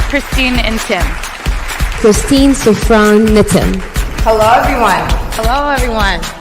Christine and Tim. Christine, Sofran, Nitin. Hello, everyone. Hello, everyone.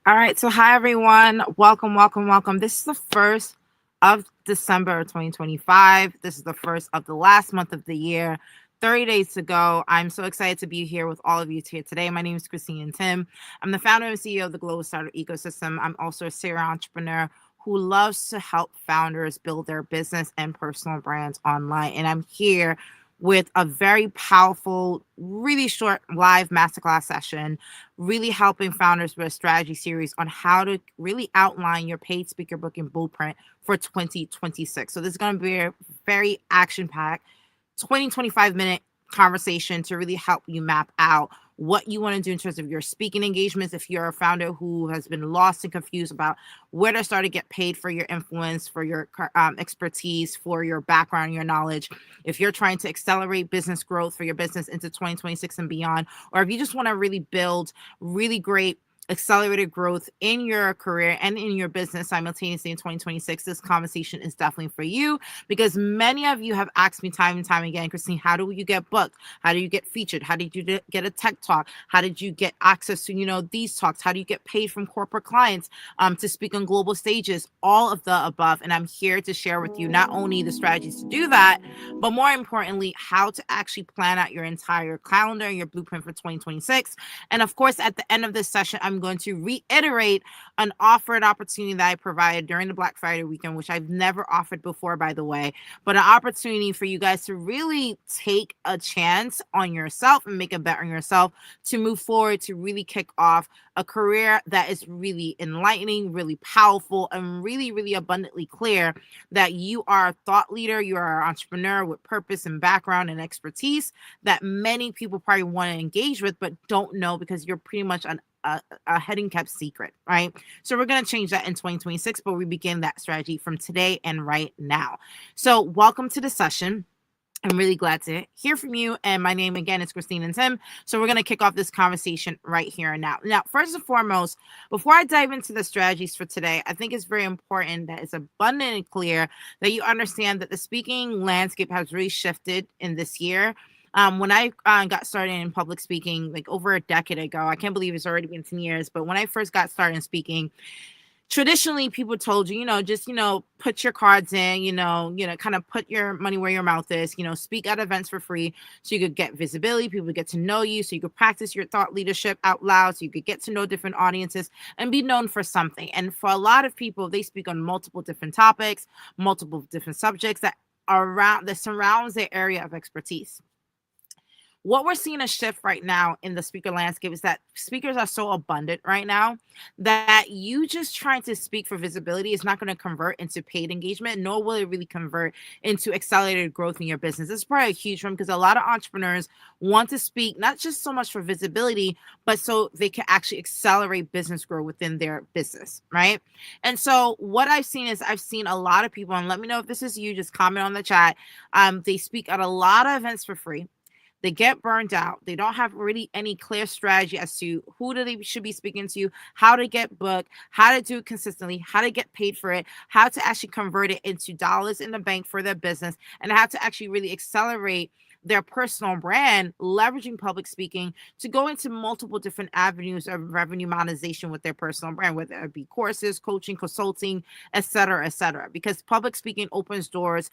All right. So, hi, everyone. Welcome, welcome, welcome. This is the 1st of December 2025. This is the first of the last month of the year. 30 days to go. I'm so excited to be here with all of you here today. My name is Christine and Tim. I'm the founder and CEO of the Global Startup Ecosystem. I'm also a serial entrepreneur who loves to help founders build their business and personal brands online. And I'm here with a very powerful, really short live masterclass session, really helping founders with a strategy series on how to really outline your paid speaker booking blueprint for 2026. So this is going to be a very action-packed 25-minute conversation to really help you map out what you want to do in terms of your speaking engagements. If you're a founder who has been lost and confused about where to start to get paid for your influence, for your expertise, for your background, your knowledge, if you're trying to accelerate business growth for your business into 2026 and beyond, or if you just want to really build really great accelerated growth in your career and in your business simultaneously in 2026, this conversation is definitely for you, because many of you have asked me time and time again, Christine, how do you get booked? How do you get featured? How did you get a tech talk? How did you get access to, these talks? How do you get paid from corporate clients to speak on global stages? All of the above. And I'm here to share with you not only the strategies to do that, but more importantly, how to actually plan out your entire calendar and your blueprint for 2026. And of course, at the end of this session, I'm going to reiterate an offered opportunity that I provided during the Black Friday weekend, which I've never offered before, by the way, but an opportunity for you guys to really take a chance on yourself and make a bet on yourself to move forward, to really kick off a career that is really enlightening, really powerful, and really, really abundantly clear that you are a thought leader, you are an entrepreneur with purpose and background and expertise that many people probably want to engage with, but don't know because you're pretty much a hidden kept secret, right? So we're going to change that in 2026, but we begin that strategy from today and right now. So welcome to the session. I'm really glad to hear from you. And my name again is Christine and Tim. So we're going to kick off this conversation right here and now. Now, first and foremost, before I dive into the strategies for today, I think it's very important that it's abundantly clear that you understand that the speaking landscape has really shifted in this year. When I got started in public speaking, like over a decade ago, I can't believe it's already been 10 years, but when I first got started in speaking, traditionally people told you, just, put your cards in, kind of put your money where your mouth is, speak at events for free so you could get visibility, people would get to know you, so you could practice your thought leadership out loud, so you could get to know different audiences and be known for something. And for a lot of people, they speak on multiple different topics, multiple different subjects that surrounds their area of expertise. What we're seeing a shift right now in the speaker landscape is that speakers are so abundant right now that you just trying to speak for visibility is not going to convert into paid engagement, nor will it really convert into accelerated growth in your business. This is probably a huge one because a lot of entrepreneurs want to speak not just so much for visibility, but so they can actually accelerate business growth within their business, right? And so what I've seen is I've seen a lot of people, and let me know if this is you, just comment on the chat. They speak at a lot of events for free. They get burned out. They don't have really any clear strategy as to who they should be speaking to, how to get booked, how to do it consistently, how to get paid for it, how to actually convert it into dollars in the bank for their business, and how to actually really accelerate their personal brand, leveraging public speaking to go into multiple different avenues of revenue monetization with their personal brand, whether it be courses, coaching, consulting, et cetera, because public speaking opens doors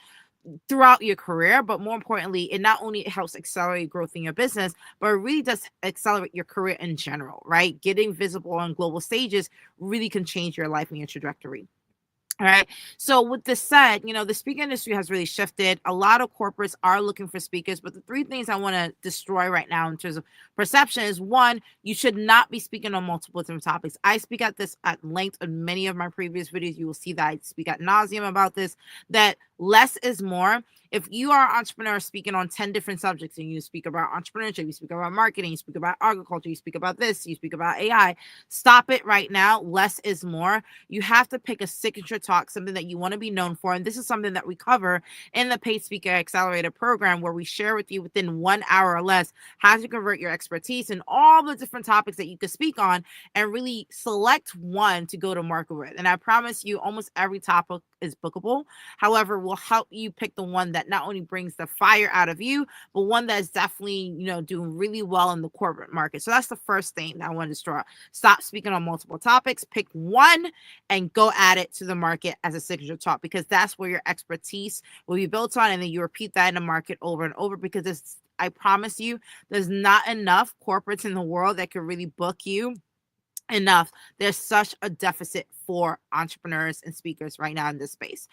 throughout your career, but more importantly, it not only helps accelerate growth in your business, but it really does accelerate your career in general, right? Getting visible on global stages really can change your life and your trajectory. All right. So with this said, the speaker industry has really shifted. A lot of corporates are looking for speakers, but the three things I want to destroy right now in terms of perception is one, you should not be speaking on multiple different topics. I speak at this at length in many of my previous videos. You will see that I speak ad nauseum about this, that less is more. If you are an entrepreneur speaking on 10 different subjects and you speak about entrepreneurship, you speak about marketing, you speak about agriculture, you speak about this, you speak about AI, stop it right now. Less is more. You have to pick a signature talk, something that you want to be known for. And this is something that we cover in the Paid Speaker Accelerator program, where we share with you within 1 hour or less how to convert your expertise and all the different topics that you could speak on and really select one to go to market with. And I promise you, almost every topic is bookable. However, we'll help you pick the one that not only brings the fire out of you, but one that is definitely, doing really well in the corporate market. So that's the first thing that I want to destroy. Stop speaking on multiple topics, pick one and go at it to the market as a signature talk, because that's where your expertise will be built on. And then you repeat that in the market over and over, because I promise you, there's not enough corporates in the world that could really book you enough. There's such a deficit for entrepreneurs and speakers right now in this space.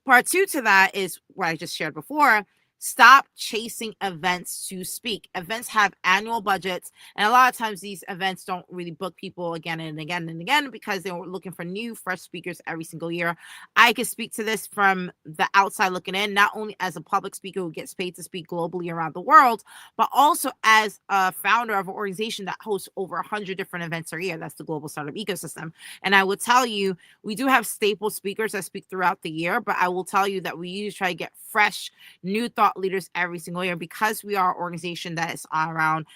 Part two to that is what I just shared before. Stop chasing events to speak. Events have annual budgets, and a lot of times these events don't really book people again and again and again because they're looking for new, fresh speakers every single year. I can speak to this from the outside looking in, not only as a public speaker who gets paid to speak globally around the world, but also as a founder of an organization that hosts over 100 different events a year. That's the Global Startup Ecosystem. And I would tell you, we do have staple speakers that speak throughout the year, but I will tell you that we usually try to get fresh, new thought thought leaders every single year, because we are an organization that is around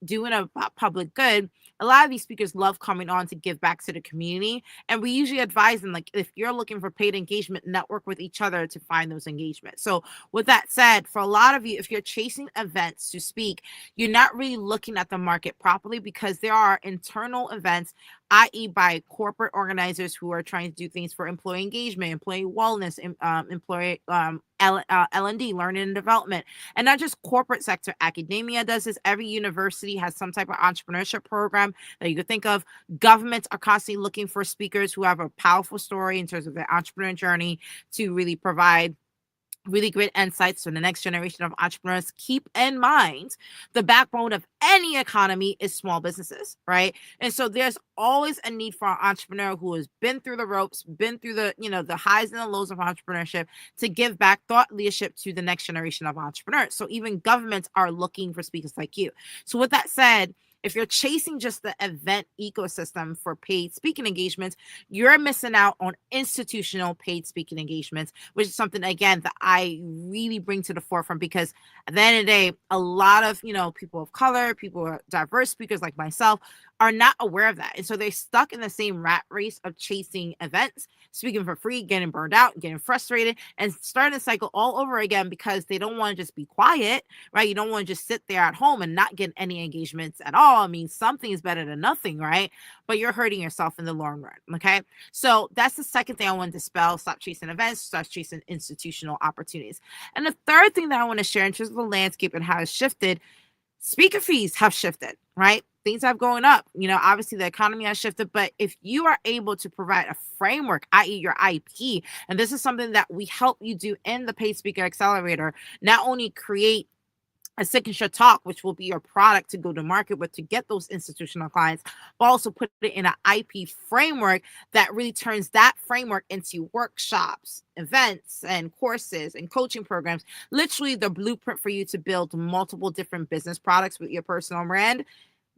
doing a public good. A lot of these speakers love coming on to give back to the community. And we usually advise them, like, if you're looking for paid engagement, network with each other to find those engagements. So with that said, for a lot of you, if you're chasing events to speak, you're not really looking at the market properly, because there are internal events, i.e. by corporate organizers who are trying to do things for employee engagement, employee wellness, employee L&D, learning and development, and not just corporate sector. Academia does this. Every university has some type of entrepreneurship program that you could think of. Governments are constantly looking for speakers who have a powerful story in terms of their entrepreneur journey to really provide really great insights for the next generation of entrepreneurs. Keep in mind, the backbone of any economy is small businesses, right? And so there's always a need for an entrepreneur who has been through the ropes, been through the, the highs and the lows of entrepreneurship, to give back thought leadership to the next generation of entrepreneurs. So even governments are looking for speakers like you. So with that said, if you're chasing just the event ecosystem for paid speaking engagements, you're missing out on institutional paid speaking engagements, which is something, again, that I really bring to the forefront, because at the end of the day, a lot of, people of color, people who are diverse speakers like myself are not aware of that. And so they're stuck in the same rat race of chasing events, speaking for free, getting burned out, getting frustrated, and starting the cycle all over again, because they don't want to just be quiet, right? You don't want to just sit there at home and not get any engagements at all. I mean, something is better than nothing, right? But you're hurting yourself in the long run, okay? So that's the second thing I want to dispel. Stop chasing events, start chasing institutional opportunities. And the third thing that I want to share in terms of the landscape and how it's shifted, speaker fees have shifted, right? Things have gone up. Obviously the economy has shifted, but if you are able to provide a framework, i.e. your IP, and this is something that we help you do in the Paid Speaker Accelerator, not only create a signature talk, which will be your product to go to market with to get those institutional clients, but also put it in an IP framework that really turns that framework into workshops, events, and courses and coaching programs, literally the blueprint for you to build multiple different business products with your personal brand.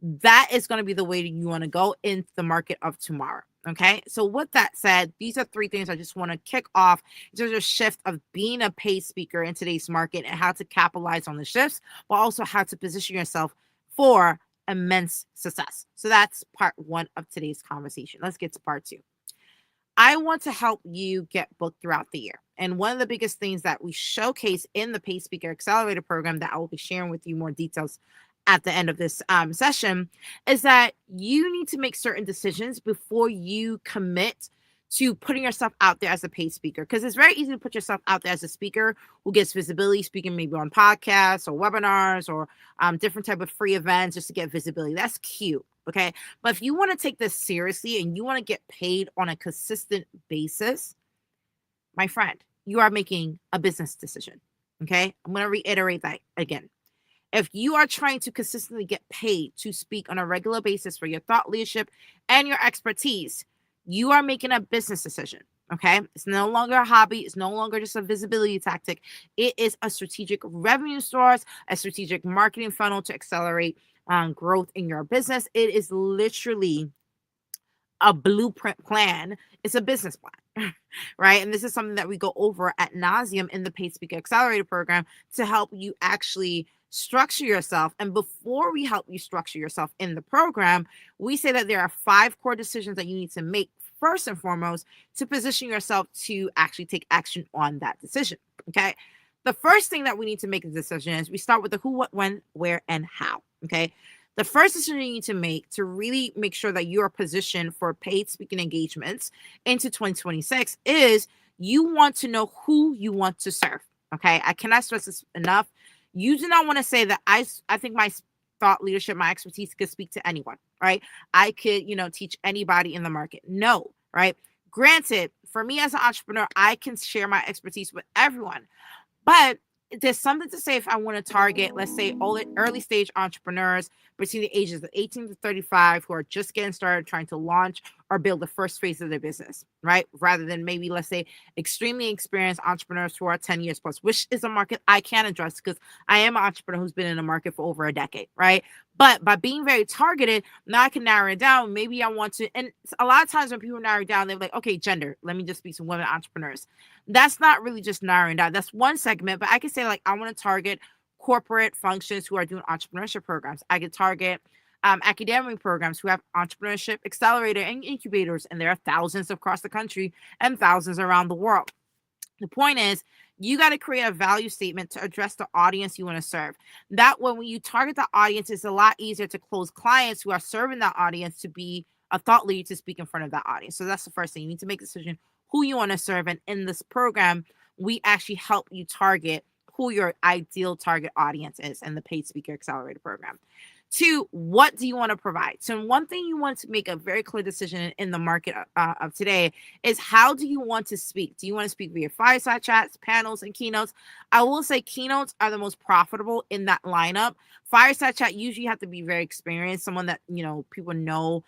That is going to be the way that you want to go into the market of tomorrow. Okay. So with that said, these are three things I just want to kick off. There's a shift of being a paid speaker in today's market and how to capitalize on the shifts, but also how to position yourself for immense success. So that's part one of today's conversation. Let's get to part two. I want to help you get booked throughout the year. And one of the biggest things that we showcase in the Paid Speaker Accelerator program that I will be sharing with you more details at the end of this session is that you need to make certain decisions before you commit to putting yourself out there as a paid speaker, because it's very easy to put yourself out there as a speaker who gets visibility, speaking maybe on podcasts or webinars or different type of free events just to get visibility. That's cute. Okay. But if you want to take this seriously and you want to get paid on a consistent basis, my friend, you are making a business decision. Okay. I'm going to reiterate that again. If you are trying to consistently get paid to speak on a regular basis for your thought leadership and your expertise, you are making a business decision. Okay. It's no longer a hobby. It's no longer just a visibility tactic. It is a strategic revenue source, a strategic marketing funnel to accelerate growth in your business. It is literally a blueprint plan. It's a business plan, right? And this is something that we go over ad nauseum in the Paid Speaker Accelerator program to help you actually structure yourself. And before we help you structure yourself in the program, we say that there are 5 core decisions that you need to make first and foremost to position yourself to actually take action on that decision. Okay. The first thing that we need to make a decision is we start with the who, what, when, where, and how. Okay. The first decision you need to make to really make sure that you are positioned for paid speaking engagements into 2026 is you want to know who you want to serve. Okay. I cannot stress this enough. You do not want to say that I think my thought leadership, my expertise could speak to anyone, right? I could, teach anybody in the market. No, right? Granted, for me as an entrepreneur, I can share my expertise with everyone, but there's something to say if I want to target, let's say, early stage entrepreneurs, between the ages of 18 to 35 who are just getting started trying to launch or build the first phase of their business, right? Rather than maybe, let's say, extremely experienced entrepreneurs who are 10 years plus, which is a market I can address because I am an entrepreneur who's been in the market for over a decade, right? But by being very targeted, now I can narrow it down. Maybe I want to, and a lot of times when people narrow it down, they're like, okay, gender, let me just be some women entrepreneurs. That's not really just narrowing down. That's one segment, but I can say, like, I want to target corporate functions who are doing entrepreneurship programs. I could target academic programs who have entrepreneurship accelerator and incubators, and there are thousands across the country and thousands around the world. The point is, you got to create a value statement to address the audience you want to serve. That way, when you target the audience, it's a lot easier to close clients who are serving that audience to be a thought leader to speak in front of that audience. So that's the first thing. You need to make a decision who you want to serve. And in this program, we actually help you target who your ideal target audience is in the Paid Speaker Accelerator program. Two, what do you want to provide? So one thing you want to make a very clear decision in the market of today is, how do you want to speak? Do you want to speak via fireside chats, panels, and keynotes? I will say keynotes are the most profitable in that lineup. Fireside chat, usually you have to be very experienced, someone that, people know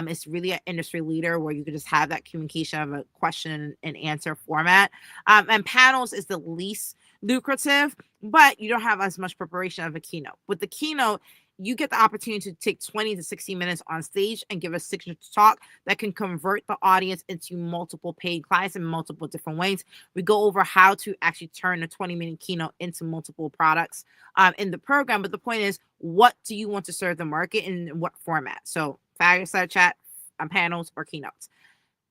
is really an industry leader where you could just have that communication of a question and answer format. And panels is the least lucrative, but you don't have as much preparation of a keynote. With the keynote, you get the opportunity to take 20 to 60 minutes on stage and give a signature talk that can convert the audience into multiple paid clients in multiple different ways. We go over how to actually turn a 20-minute keynote into multiple products in the program. But the point is, what do you want to serve the market in what format? So fireside chat, panels, or keynotes.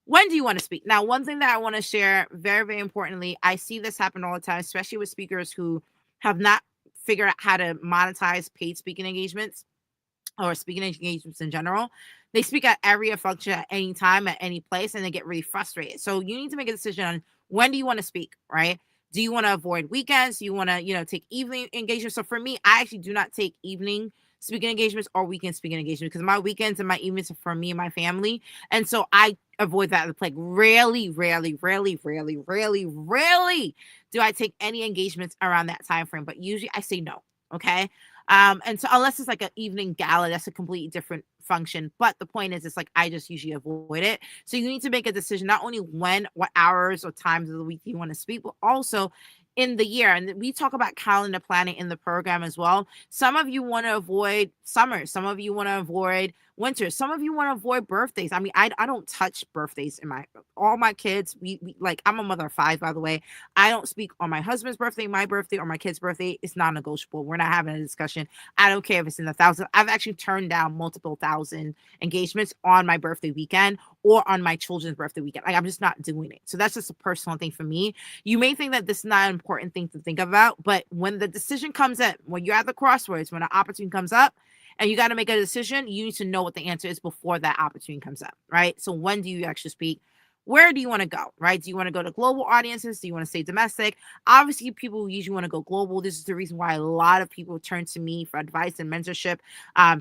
When do you want to speak? Now, one thing that I want to share very, very importantly, I see this happen all the time, especially with speakers who have not figured out how to monetize paid speaking engagements or speaking engagements in general. They speak at every function at any time, at any place, and they get really frustrated. So you need to make a decision on, when do you want to speak, right? Do you want to avoid weekends? Do you want to, take evening engagements? So for me, I actually do not take evening speaking engagements or weekend speaking engagements, because my weekends and my evenings are for me and my family. And so I avoid that. Like rarely do I take any engagements around that time frame. But usually I say no. Okay. And so unless it's like an evening gala, that's a completely different function. But the point is, it's like I just usually avoid it. So you need to make a decision, not only when, what hours or times of the week you want to speak, but also in the year. And we talk about calendar planning in the program as well. Some of you want to avoid summer. Some of you want to avoid winter. Some of you want to avoid birthdays. I mean, I don't touch birthdays in all my kids. We like, I'm a mother of 5, by the way. I don't speak on my husband's birthday, my birthday, or my kid's birthday. It's non-negotiable. We're not having a discussion. I don't care if it's in the thousands. I've actually turned down multiple thousand engagements on my birthday weekend or on my children's birthday weekend. Like, I'm just not doing it. So that's just a personal thing for me. You may think that this is not an important thing to think about, but when the decision comes in, when you're at the crossroads, when an opportunity comes up, and you got to make a decision, you need to know what the answer is before that opportunity comes up, right? So when do you actually speak? Where do you want to go, right? Do you want to go to global audiences? Do you want to stay domestic? Obviously, people usually want to go global. This is the reason why a lot of people turn to me for advice and mentorship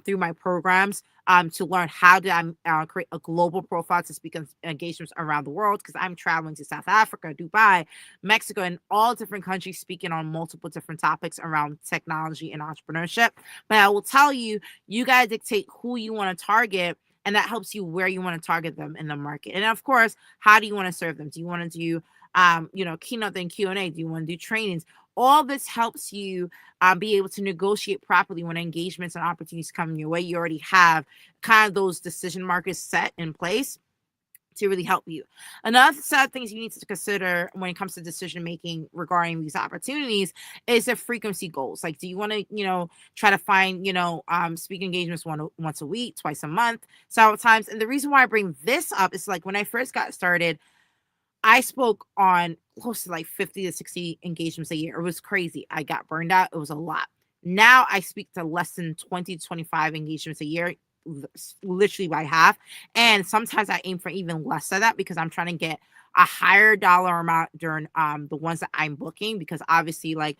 through my programs to learn how to create a global profile to speak on engagements around the world, because I'm traveling to South Africa, Dubai, Mexico, and all different countries speaking on multiple different topics around technology and entrepreneurship. But I will tell you, you got to dictate who you want to target, and that helps you where you want to target them in the market. And of course, how do you want to serve them? Do you want to do, keynote and Q&A? Do you want to do trainings? All this helps you be able to negotiate properly when engagements and opportunities come your way. You already have kind of those decision markers set in place to really help you. Another set of things you need to consider when it comes to decision making regarding these opportunities is the frequency goals. Like, do you want to, try to find, speaking engagements once a week, twice a month, several times? And the reason why I bring this up is, like, when I first got started, I spoke on close to like 50 to 60 engagements a year. It was crazy. I got burned out. It was a lot. Now I speak to less than 20 to 25 engagements a year, literally by half. And sometimes I aim for even less of that, because I'm trying to get a higher dollar amount during the ones that I'm booking, because obviously, like,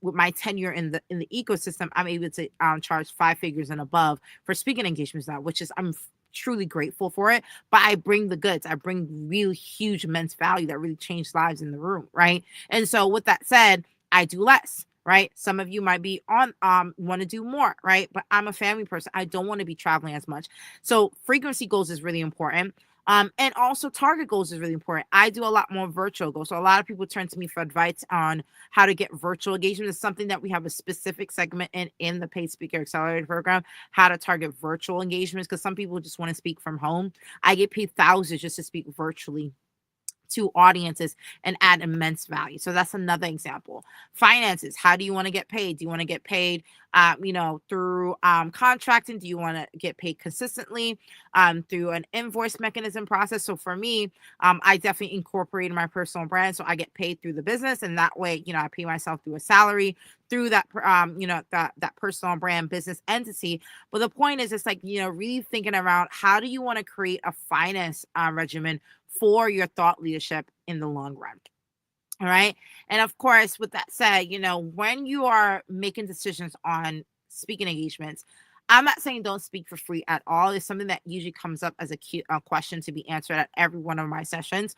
with my tenure in the ecosystem, I'm able to charge 5 figures and above for speaking engagements now, which is, I'm truly grateful for it. But I bring the goods. I bring really huge immense value that really changed lives in the room, right? And so with that said, I do less. right? Some of you might be on want to do more, right? But I'm a family person. I don't want to be traveling as much. So frequency goals is really important. And also target goals is really important. I do a lot more virtual goals. So a lot of people turn to me for advice on how to get virtual engagement. It's something that we have a specific segment in the Paid Speaker Accelerator program, how to target virtual engagements, because some people just want to speak from home. I get paid thousands just to speak virtually to audiences and add immense value. So that's another example. Finances. How do you want to get paid? Do you want to get paid, through contracting? Do you want to get paid consistently through an invoice mechanism process? So for me, I definitely incorporated my personal brand, so I get paid through the business, and that way, I pay myself through a salary through that, that personal brand business entity. But the point is, it's like, really thinking around how do you want to create a finance regimen for your thought leadership in the long run. All right. And of course, with that said, when you are making decisions on speaking engagements, I'm not saying don't speak for free at all. It's something that usually comes up as a question to be answered at every one of my sessions.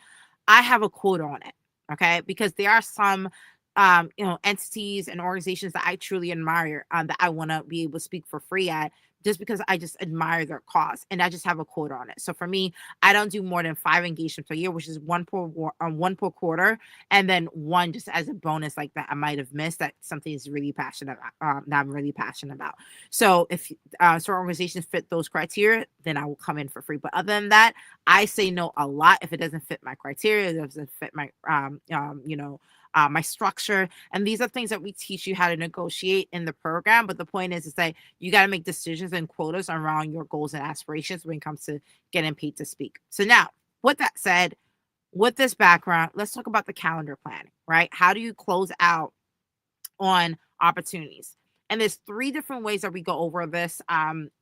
I have a quote on it. Okay. Because there are some entities and organizations that I truly admire, that I want to be able to speak for free at, just because I just admire their cause, and I just have a quote on it. So for me, I don't do more than 5 engagements a year, which is one per quarter, and then one just as a bonus, like that I might have missed, that something is really passionate that I'm really passionate about. So if certain organizations fit those criteria, then I will come in for free. But other than that, I say no a lot if it doesn't fit my criteria, it doesn't fit my my structure. And these are things that we teach you how to negotiate in the program. But the point is that you got to make decisions and quotas around your goals and aspirations when it comes to getting paid to speak. So now, with that said, with this background, let's talk about the calendar planning, right? How do you close out on opportunities? And there's 3 different ways that we go over this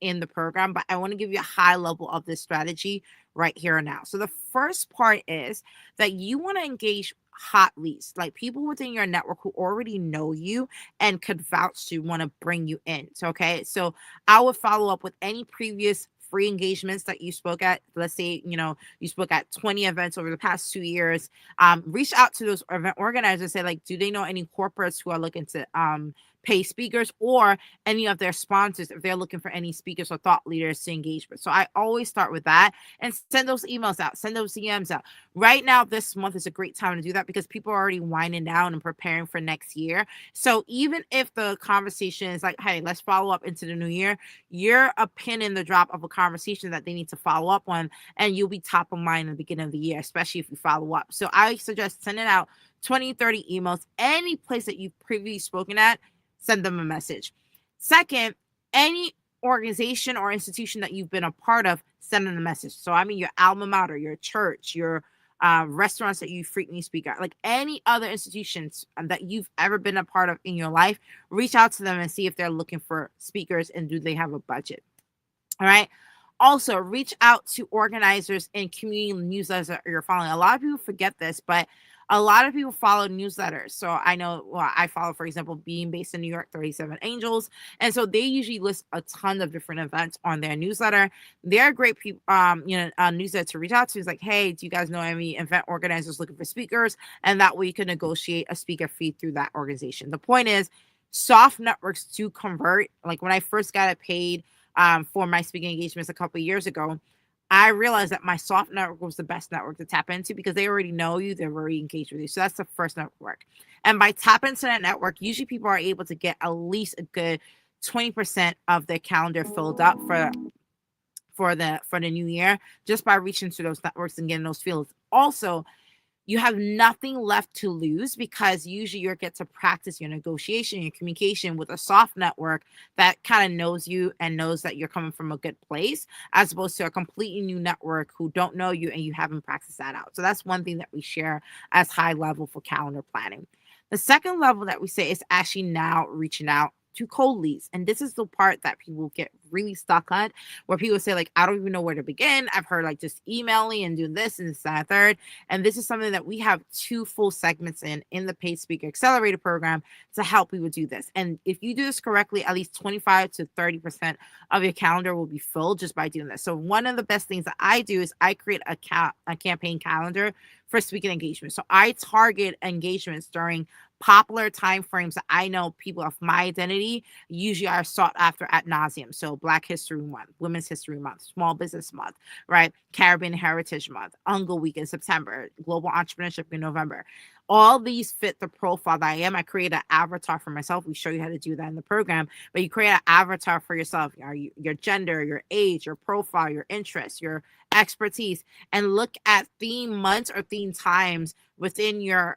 in the program, but I want to give you a high level of this strategy right here and now. So the first part is that you want to engage hot leads, like people within your network who already know you and could vouch to want to bring you in. So, okay. So I would follow up with any previous free engagements that you spoke at. Let's say, you spoke at 20 events over the past 2 years. Reach out to those event organizers, say, like, do they know any corporates who are looking to pay speakers, or any of their sponsors if they're looking for any speakers or thought leaders to engage with. So I always start with that and send those emails out, send those DMs out. Right now, this month is a great time to do that because people are already winding down and preparing for next year. So even if the conversation is like, hey, let's follow up into the new year, you're a pin in the drop of a conversation that they need to follow up on, and you'll be top of mind in the beginning of the year, especially if you follow up. So I suggest sending out 20, 30 emails, any place that you've previously spoken at, send them a message. Second, any organization or institution that you've been a part of, send them a message. So I mean your alma mater, your church, your restaurants that you frequently speak at, like any other institutions that you've ever been a part of in your life, reach out to them and see if they're looking for speakers and do they have a budget. All right. Also, reach out to organizers and community newsletters that you're following. A lot of people forget this, but a lot of people follow newsletters. So I know, I follow, for example, being based in New York, 37 Angels. And so they usually list a ton of different events on their newsletter. They're great people, newsletter to reach out to. Is like, hey, do you guys know any event organizers looking for speakers? And that way you can negotiate a speaker fee through that organization. The point is, soft networks do convert. Like when I first got paid for my speaking engagements a couple of years ago, I realized that my soft network was the best network to tap into because they already know you, they're already engaged with you. So that's the first network. And by tapping into that network, usually people are able to get at least a good 20% of their calendar filled up for the new year, just by reaching to those networks and getting those fields. Also, you have nothing left to lose because usually you get to practice your negotiation, your communication with a soft network that kind of knows you and knows that you're coming from a good place, as opposed to a completely new network who don't know you and you haven't practiced that out. So that's one thing that we share as high level for calendar planning. The second level that we say is actually now reaching out to cold leads. And this is the part that people get really stuck on, where people say, like, I don't even know where to begin. I've heard like just emailing and doing this and this and that third. And this is something that we have 2 full segments in the Paid Speaker Accelerator program to help people do this. And if you do this correctly, at least 25 to 30% of your calendar will be filled just by doing this. So one of the best things that I do is I create a campaign calendar for speaking engagement. So I target engagements during popular time frames that I know people of my identity usually are sought after at nauseum. So Black History Month, Women's History Month, Small Business Month, right? Caribbean Heritage Month, Ungle Week in September, Global Entrepreneurship in November. All these fit the profile that I am. I create an avatar for myself. We show you how to do that in the program, but you create an avatar for yourself, your gender, your age, your profile, your interests, your expertise, and look at theme months or theme times within your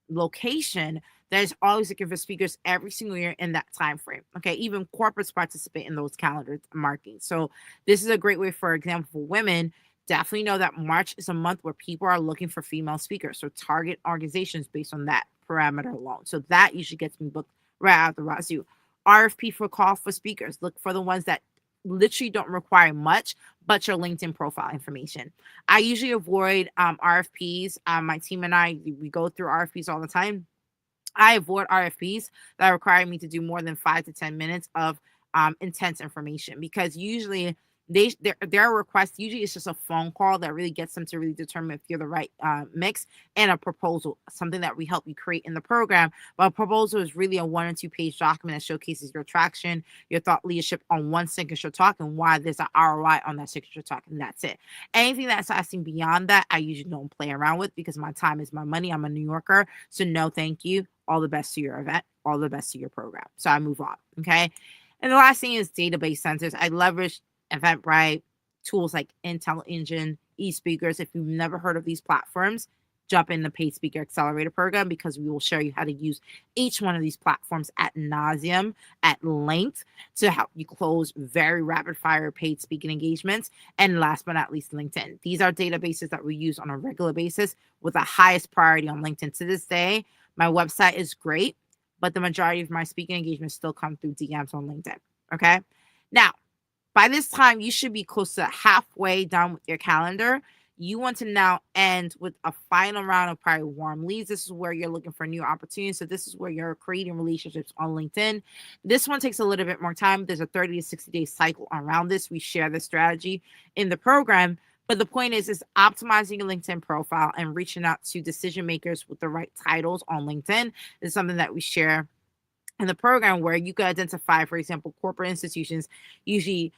location that is always looking for speakers every single year in that time frame. Okay, even corporates participate in those calendar markings. So this is a great way, for example, for women. Definitely know that March is a month where people are looking for female speakers. So target organizations based on that parameter alone. So that usually gets me booked right out the wazoo. RFP for call for speakers. Look for the ones that literally don't require much but your LinkedIn profile information. I usually avoid RFPs. My team and I, we go through RFPs all the time. I avoid RFPs that require me to do more than 5 to 10 minutes of intense information, because usually their request usually is just a phone call that really gets them to really determine if you're the right mix, and a proposal, something that we help you create in the program. But a proposal is really a 1 or 2 page document that showcases your traction, your thought leadership on one signature talk, and why there's an ROI on that signature talk, and that's it. Anything that's asking beyond that, I usually don't play around with, because my time is my money. I'm a New Yorker, so no, thank you. All the best to your event, all the best to your program. So I move on. Okay. And the last thing is database centers. I leverage Eventbrite, tools like Intel Engine, eSpeakers. If you've never heard of these platforms, jump in the Paid Speaker Accelerator program, because we will show you how to use each one of these platforms at nauseum, at length, to help you close very rapid fire paid speaking engagements. And last but not least, LinkedIn. These are databases that we use on a regular basis, with the highest priority on LinkedIn. To this day, my website is great, but the majority of my speaking engagements still come through DMs on LinkedIn. Okay. Now, by this time, you should be close to halfway done with your calendar. You want to now end with a final round of probably warm leads. This is where you're looking for new opportunities. So this is where you're creating relationships on LinkedIn. This one takes a little bit more time. There's a 30 to 60 day cycle around this. We share this strategy in the program. But the point is optimizing your LinkedIn profile and reaching out to decision makers with the right titles on LinkedIn is something that we share in the program, where you can identify, for example, corporate institutions, usually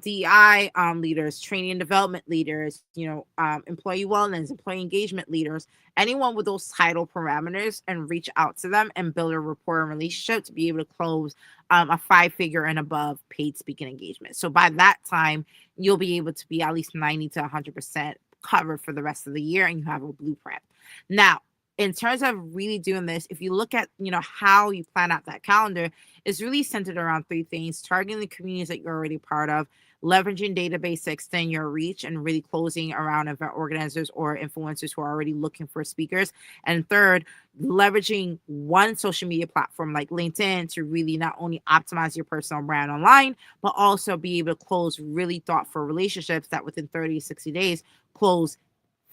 DEI leaders, training and development leaders, employee wellness, employee engagement leaders, anyone with those title parameters, and reach out to them and build a rapport and relationship to be able to close a 5-figure and above paid speaking engagement. So by that time, you'll be able to be at least 90 to 100% covered for the rest of the year, and you have a blueprint. Now, in terms of really doing this, if you look at, how you plan out that calendar, it's really centered around 3 things: targeting the communities that you're already part of, leveraging database to extend your reach, and really closing around event organizers or influencers who are already looking for speakers. And third, leveraging one social media platform like LinkedIn to really not only optimize your personal brand online, but also be able to close really thoughtful relationships that within 30 to 60 days close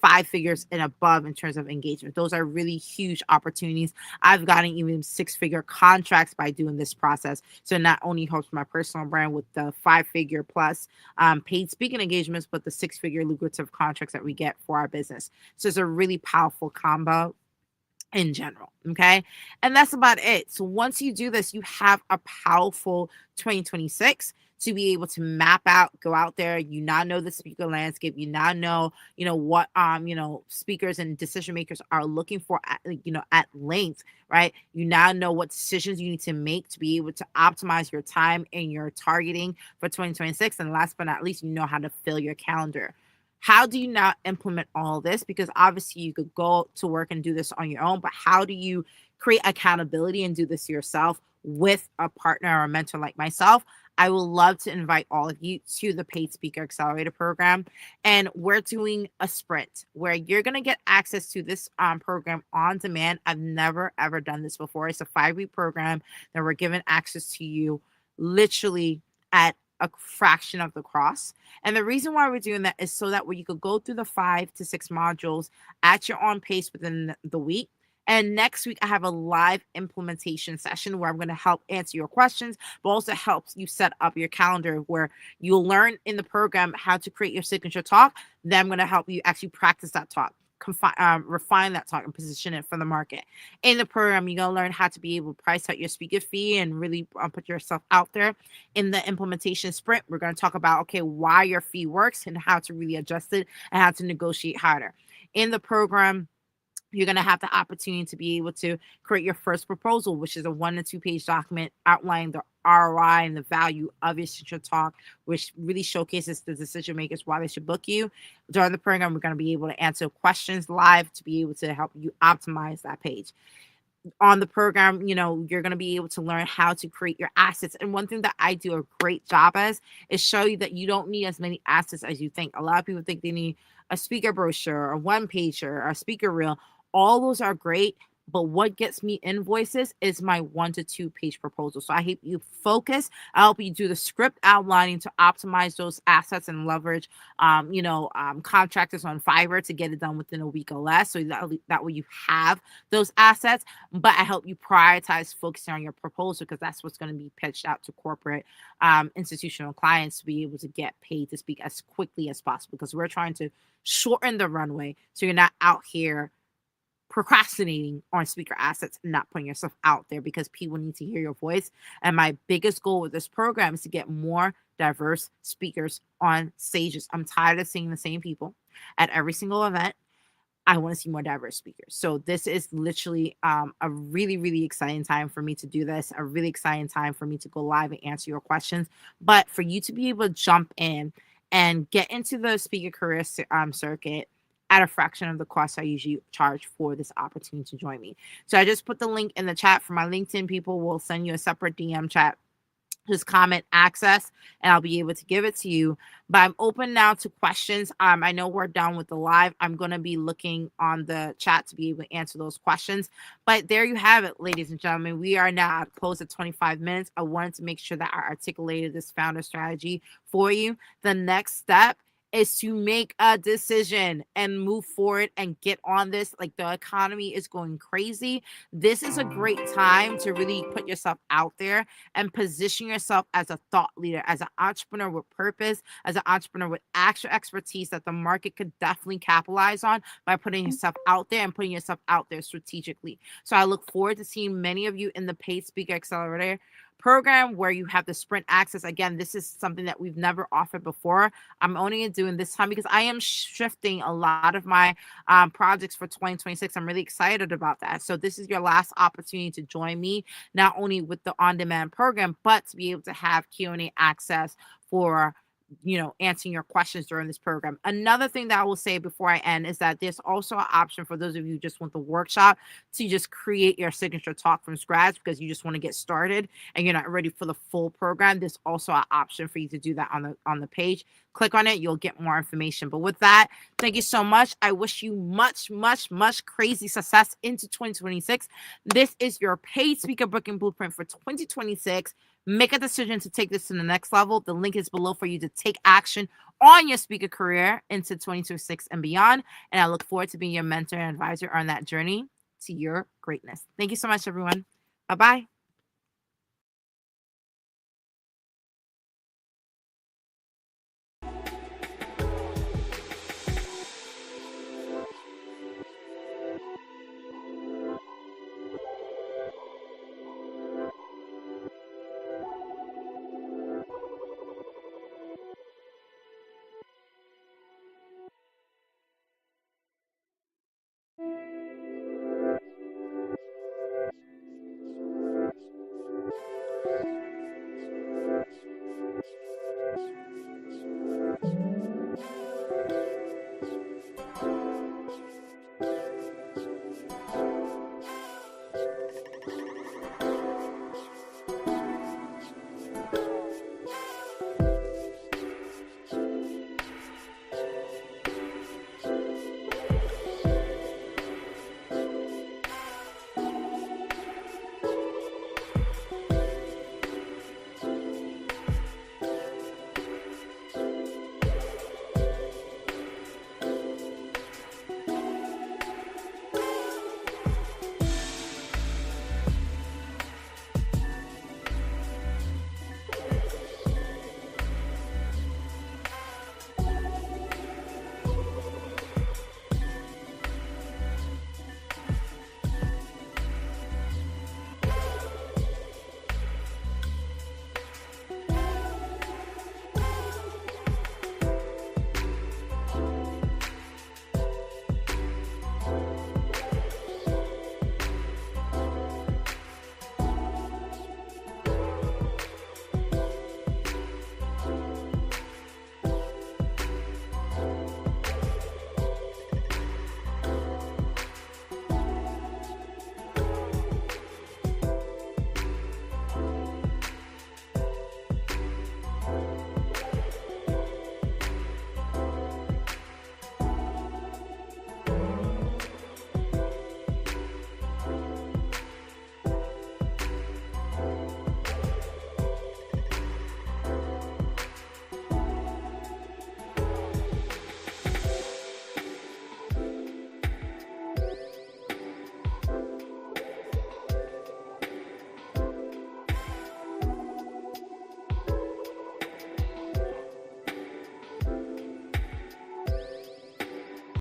5 figures and above in terms of engagement. Those are really huge opportunities. I've gotten even 6-figure contracts by doing this process. So not only helps my personal brand with the 5-figure plus paid speaking engagements, but the 6-figure lucrative contracts that we get for our business. So it's a really powerful combo in general. Okay. And that's about it. So once you do this, you have a powerful 2026 to be able to map out, go out there. You now know the speaker landscape. You now know, what, speakers and decision makers are looking for at length, right? You now know what decisions you need to make to be able to optimize your time and your targeting for 2026. And last but not least, you know how to fill your calendar. How do you now implement all this? Because obviously you could go to work and do this on your own, but how do you create accountability and do this yourself with a partner or a mentor like myself? I will love to invite all of you to the Paid Speaker Accelerator program. And we're doing a sprint where you're going to get access to this program on demand. I've never, ever done this before. It's a 5-week program that we're giving access to you literally at a fraction of the cost. And the reason why we're doing that is so that way you could go through the 5 to 6 modules at your own pace within the week. And next week, I have a live implementation session where I'm going to help answer your questions, but also helps you set up your calendar, where you'll learn in the program how to create your signature talk. Then I'm going to help you actually practice that talk. refine that talk and position it for the market. In the program, you're gonna learn how to be able to price out your speaker fee and really put yourself out there. In the implementation sprint, we're gonna talk about why your fee works and how to really adjust it and how to negotiate harder. In the program, you're going to have the opportunity to be able to create your first proposal, which is a 1 to 2 page document outlining the ROI and the value of your signature talk, which really showcases the decision makers why they should book you. During the program, we're going to be able to answer questions live to be able to help you optimize that page. On the program, you're going to be able to learn how to create your assets. And one thing that I do a great job as is show you that you don't need as many assets as you think. A lot of people think they need a speaker brochure, a one pager, or a speaker reel. All those are great, but what gets me invoices is my 1 to 2 page proposal. So I help you focus. I help you do the script outlining to optimize those assets and leverage, contractors on Fiverr to get it done within a week or less. So that way you have those assets. But I help you prioritize focusing on your proposal because that's what's going to be pitched out to corporate institutional clients to be able to get paid to speak as quickly as possible because we're trying to shorten the runway so you're not out here procrastinating on speaker assets and not putting yourself out there because people need to hear your voice. And my biggest goal with this program is to get more diverse speakers on stages. I'm tired of seeing the same people at every single event. I want to see more diverse speakers. So this is literally a really, really exciting time for me to do this, a really exciting time for me to go live and answer your questions. But for you to be able to jump in and get into the speaker career circuit at a fraction of the cost I usually charge for this opportunity to join me. So I just put the link in the chat for my LinkedIn people. We'll send you a separate DM chat. Just comment access and I'll be able to give it to you. But I'm open now to questions. I know we're done with the live. I'm going to be looking on the chat to be able to answer those questions. But there you have it, ladies and gentlemen. We are now at close at 25 minutes. I wanted to make sure that I articulated this founder strategy for you. The next step is to make a decision and move forward and get on this. Like the economy is going crazy. This is a great time to really put yourself out there and position yourself as a thought leader, as an entrepreneur with purpose, as an entrepreneur with actual expertise that the market could definitely capitalize on by putting yourself out there and putting yourself out there strategically. So I look forward to seeing many of you in the Paid Speaker Accelerator program where you have the sprint access. Again, this is something that we've never offered before. I'm only doing this time because I am shifting a lot of my projects for 2026. I'm really excited about that. So this is your last opportunity to join me, not only with the on-demand program, but to be able to have Q&A access for answering your questions during this program. Another thing that I will say before I end is that there's also an option for those of you who just want the workshop to just create your signature talk from scratch because you just want to get started and you're not ready for the full program. There's also an option for you to do that on the page. Click on it, you'll get more information. But with that, thank you so much. I wish you much, much, much crazy success into 2026. This is your paid speaker booking blueprint for 2026. Make a decision to take this to the next level. The link is below for you to take action on your speaker career into 2026 and beyond. And I look forward to being your mentor and advisor on that journey to your greatness. Thank you so much, everyone. Bye-bye.